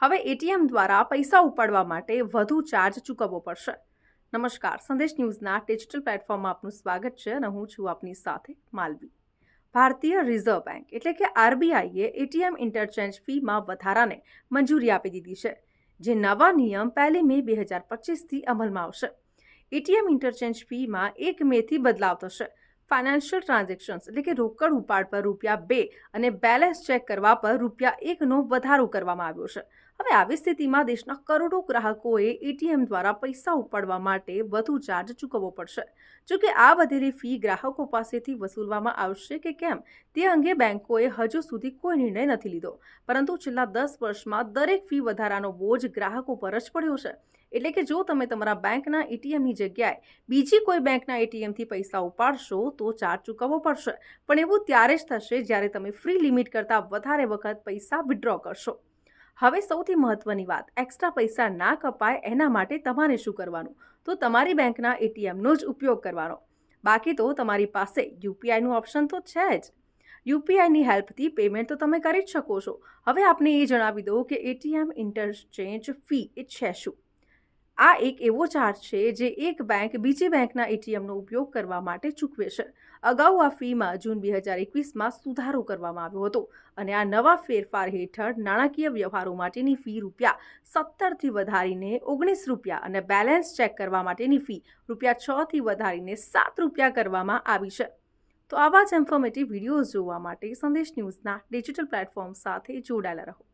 હવે એટીએમ દ્વારા પૈસા ઉપાડવા માટે વધુ ચાર્જ ચૂકવવો પડશે। નમસ્કાર, સંદેશ ન્યૂઝના ડિજિટલ પ્લેટફોર્મમાં આપનું સ્વાગત છે અને હું છું આપની સાથે માલવી। ભારતીય રિઝર્વ બેંક એટલે કે આરબીઆઈએ એટીએમ ઇન્ટરચેન્જ ફીમાં વધારાને મંજૂરી આપી દીધી છે, જે નવા નિયમ 1 મે 2025થી અમલમાં આવશે। એટીએમ ઇન્ટરચેન્જ ફીમાં 1 મેથી બદલાવ થશે। ફાઇનાન્શિયલ ટ્રાન્ઝેક્શન્સ એટલે કે રોકડ ઉપાડ પર ₹2 અને બેલેન્સ ચેક કરવા પર ₹1નો વધારો કરવામાં આવ્યો છે। હવે આવી સ્થિતિમાં દેશના કરોડો ગ્રાહકોએ એટીએમ દ્વારા પૈસા ઉપાડવા માટે વધુ ચાર્જ ચૂકવવો પડશે। જોકે આ વધેલી ફી ગ્રાહકો પાસેથી વસૂલવામાં આવશે કે કેમ તે અંગે બેંકોએ હજુ સુધી કોઈ નિર્ણય નથી લીધો, પરંતુ છેલ્લા 10 વર્ષમાં દરેક ફી વધારાનો બોજ ગ્રાહકો પર જ પડ્યો છે। એટલે કે જો તમે તમારા બેંકના એટીએમની જગ્યાએ બીજી કોઈ બેંકના એટીએમથી પૈસા ઉપાડશો તો ચાર્જ ચૂકવવો પડશે, પણ એવું ત્યારે જ થશે જ્યારે તમે ફ્રી લિમિટ કરતાં વધારે વખત પૈસા વિથડ્રો કરશો। હવે સૌથી મહત્વની વાત, એક્સ્ટ્રા પૈસા ના કપાય એના માટે તમારે શું કરવાનું? તો તમારી બેંકના એટીએમનો જ ઉપયોગ કરવાનો। બાકી તો તમારી પાસે યુપીઆઈનું ઓપ્શન તો છે જ। યુપીઆઈની હેલ્પથી પેમેન્ટ તો તમે કરી જ શકો છો। હવે આપને એ જણાવી દો કે એટીએમ ઇન્ટરચેન્જ ફી એ છે શું? આ એક એવો ચાર્જ છે જે એક બેંક બીજી બેંકના એટીએમનો ઉપયોગ કરવા માટે ચૂકવે છે। અગાઉ આ ફીમાં જૂન 2021માં સુધારો કરવામાં આવ્યો હતો અને આ નવા ફેરફાર હેઠળ નાણાકીય વ્યવહારો માટેની ફી ₹17થી વધારીને ₹19 અને બેલેન્સ ચેક કરવા માટેની ફી ₹6થી વધારીને ₹7 કરવામાં આવી છે। તો આવા જ ઇન્ફોર્મેટિવ વિડીયોઝ જોવા માટે સંદેશ ન્યૂઝના ડિજિટલ પ્લેટફોર્મ સાથે જોડાયેલા રહો।